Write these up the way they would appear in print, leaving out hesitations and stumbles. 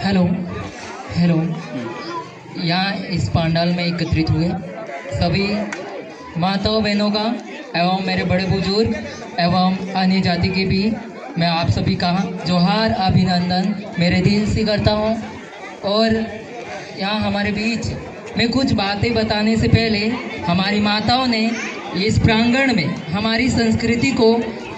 Hello hello. यहाँ इस पंडाल में एकत्रित हुए सभी माताओं बहनों का एवं मेरे बड़े बुजुर्ग एवं अन्य जाति के भी मैं आप सभी का जोहार अभिनंदन मेरे दिल से करता हूँ। और यहाँ हमारे बीच में कुछ बातें बताने से पहले हमारी माताओं ने इस प्रांगण में हमारी संस्कृति को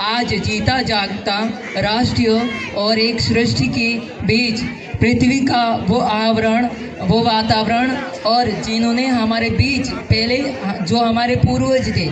आज जीता जागता राष्ट्रीय और एक सृष्टि के बीच पृथ्वी का वो आवरण, वो वातावरण और जिन्होंने हमारे बीच पहले जो हमारे पूर्वज थे,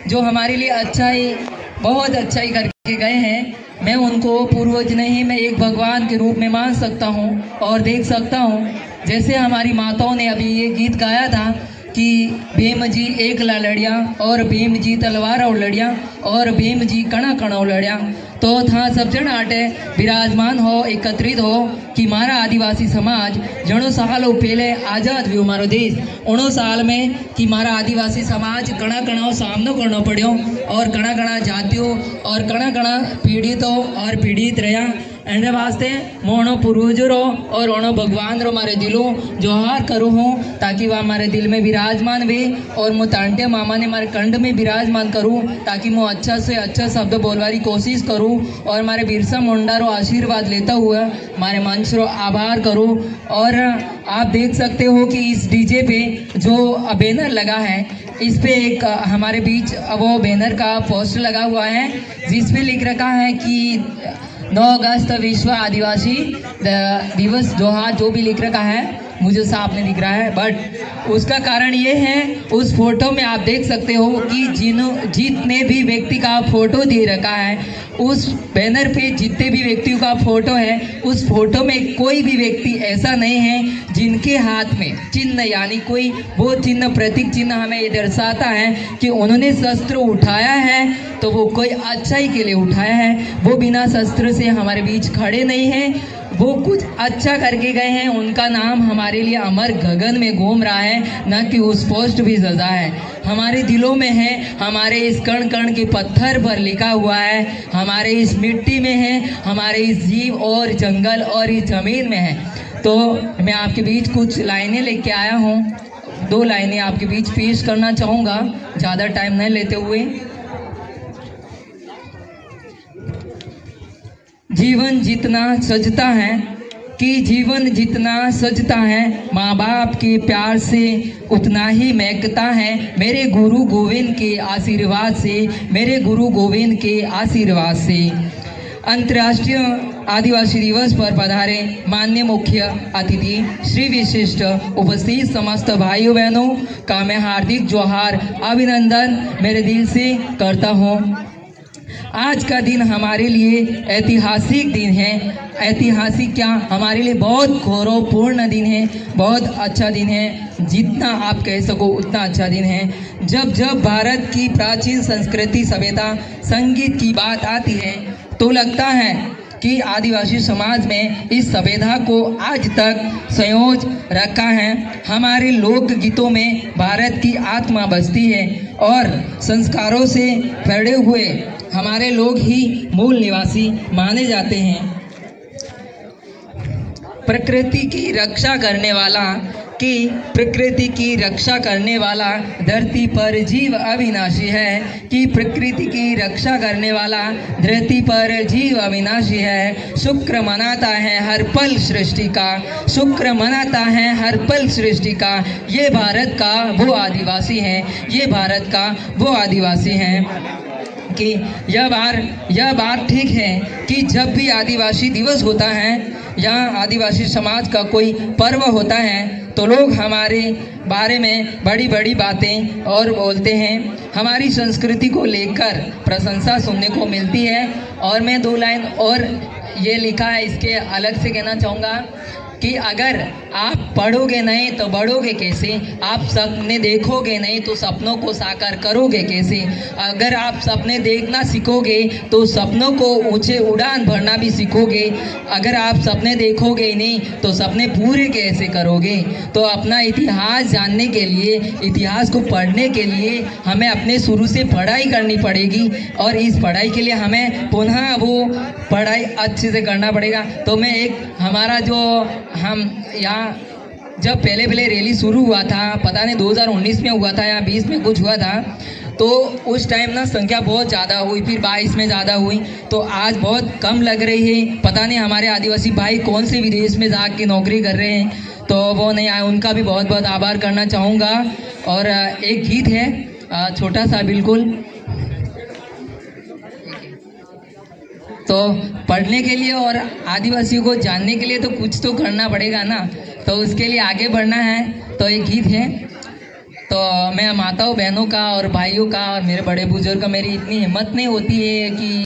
जो हमारे लिए अच्छाई, बहुत अच्छाई करके गए हैं, मैं उनको पूर्वज नहीं, मैं एक भगवान के रूप में मान सकता हूँ और देख सकता हूँ। जैसे हमारी माताओं ने अभी ये गीत गाया था कि भीम जी एक लड़िया और भीम जी तलवार और लड़िया और भीम जी कणा कणो लड़िया, तो था सब जन आटे विराजमान हो, एकत्रित हो कि मारा आदिवासी समाज जणो सालों पहले आज़ाद हुआ मारो देश, उनो साल में कि मारा आदिवासी समाज कणा कणा सामनो करना पड़ो और कणा कणा जातियों और कणा कणा पीड़ितों और पीड़ित रहा। एंड वास्ते मोनो पूर्वजों रो और ओनो भगवान रो मारे दिलों जोहार करूँ हूँ ताकि वह हमारे दिल में विराजमान वे और मु तांटे मामा ने हमारे कंठ में विराजमान करूँ ताकि मैं अच्छा से अच्छा शब्द बोलने की कोशिश करूँ और हमारे बिरसा मुंडा रो आशीर्वाद लेता हुआ हमारे मंच रो आभार करूँ। और आप देख सकते हो कि इस डीजे पे जो बैनर लगा है, इस पे एक हमारे बीच वो बैनर का पोस्टर लगा हुआ है जिस पे लिख रखा है कि 9 अगस्त विश्व आदिवासी दिवस जोहार, जो भी लिख रखा है मुझे साफ नहीं दिख रहा है, बट उसका कारण ये है उस फोटो में आप देख सकते हो कि जितने भी व्यक्ति का फोटो दे रखा है, उस बैनर पे जितने भी व्यक्तियों का फोटो है, उस फोटो में कोई भी व्यक्ति ऐसा नहीं है जिनके हाथ में चिन्ह, यानी कोई वो चिन्ह, प्रतीक चिन्ह हमें ये दर्शाता है कि उन्होंने शस्त्र उठाया है तो वो कोई अच्छाई के लिए उठाया है, वो बिना शस्त्र से हमारे बीच खड़े नहीं हैं, वो कुछ अच्छा करके गए हैं, उनका नाम हमारे लिए अमर गगन में घूम रहा है, ना कि उस पोस्ट भी सजा है, हमारे दिलों में है, हमारे इस कण कण के पत्थर पर लिखा हुआ है, हमारे इस मिट्टी में है, हमारे इस जीव और जंगल और इस जमीन में है। तो मैं आपके बीच कुछ लाइनें लेके आया हूँ, 2 लाइनें आपके बीच पेश करना चाहूँगा ज़्यादा टाइम नहीं लेते हुए। जीवन जितना सजता है कि जीवन जितना सजता है माँ बाप के प्यार से उतना ही महकता है, मेरे गुरु गोविंद के आशीर्वाद से, मेरे गुरु गोविंद के आशीर्वाद से। अंतर्राष्ट्रीय आदिवासी दिवस पर पधारे माननीय मुख्य अतिथि श्री विशिष्ट उपस्थित समस्त भाइयों बहनों का मैं हार्दिक जोहार अभिनंदन मेरे दिल से करता हूँ। आज का दिन हमारे लिए ऐतिहासिक दिन है, ऐतिहासिक क्या, हमारे लिए बहुत गौरवपूर्ण दिन है, बहुत अच्छा दिन है, जितना आप कह सको उतना अच्छा दिन है। जब जब भारत की प्राचीन संस्कृति, सभ्यता, संगीत की बात आती है तो लगता है कि आदिवासी समाज में इस सभ्यता को आज तक संयोज रखा है। हमारे लोक गीतों में भारत की आत्मा बसती है और संस्कारों से भरे हुए हमारे लोग ही मूल निवासी माने जाते हैं। प्रकृति की रक्षा करने वाला प्रकृति की रक्षा करने वाला धरती पर जीव अविनाशी है, कि प्रकृति की रक्षा करने वाला धरती पर जीव अविनाशी है। शुक्र मनाता है हर पल सृष्टि का, शुक्र मनाता है हर पल सृष्टि का, ये भारत का वो आदिवासी है, ये भारत का वो आदिवासी है। कि यह बात ठीक है कि जब भी आदिवासी दिवस होता है या आदिवासी समाज का कोई पर्व होता है तो लोग हमारे बारे में बड़ी बड़ी बातें और बोलते हैं, हमारी संस्कृति को लेकर प्रशंसा सुनने को मिलती है। और मैं 2 लाइन और ये लिखा है, इसके अलग से कहना चाहूँगा कि अगर आप पढ़ोगे नहीं तो बढ़ोगे कैसे, आप सपने देखोगे नहीं तो सपनों को साकार करोगे कैसे, अगर आप सपने देखना सीखोगे तो सपनों को ऊंचे उड़ान भरना भी सीखोगे, अगर आप सपने देखोगे नहीं तो सपने पूरे कैसे करोगे। तो अपना इतिहास जानने के लिए, इतिहास को पढ़ने के लिए हमें अपने शुरू से पढ़ाई करनी पड़ेगी और इस पढ़ाई के लिए हमें पुनः वो पढ़ाई अच्छे से करना पड़ेगा। तो मैं एक हमारा जो हम यहाँ जब पहले रैली शुरू हुआ था, पता नहीं 2019 में हुआ था या 20 में कुछ हुआ था, तो उस टाइम ना संख्या बहुत ज़्यादा हुई, फिर 22 में ज़्यादा हुई, तो आज बहुत कम लग रही है। पता नहीं हमारे आदिवासी भाई कौन से विदेश में जाके नौकरी कर रहे हैं, तो वो नहीं आए, उनका भी बहुत बहुत आभार करना चाहूँगा। और एक गीत है छोटा सा बिल्कुल, तो पढ़ने के लिए और आदिवासियों को जानने के लिए तो कुछ तो करना पड़ेगा ना, तो उसके लिए आगे बढ़ना है। तो एक गीत है, तो मैं माताओं बहनों का और भाइयों का और मेरे बड़े बुजुर्ग का, मेरी इतनी हिम्मत नहीं होती है कि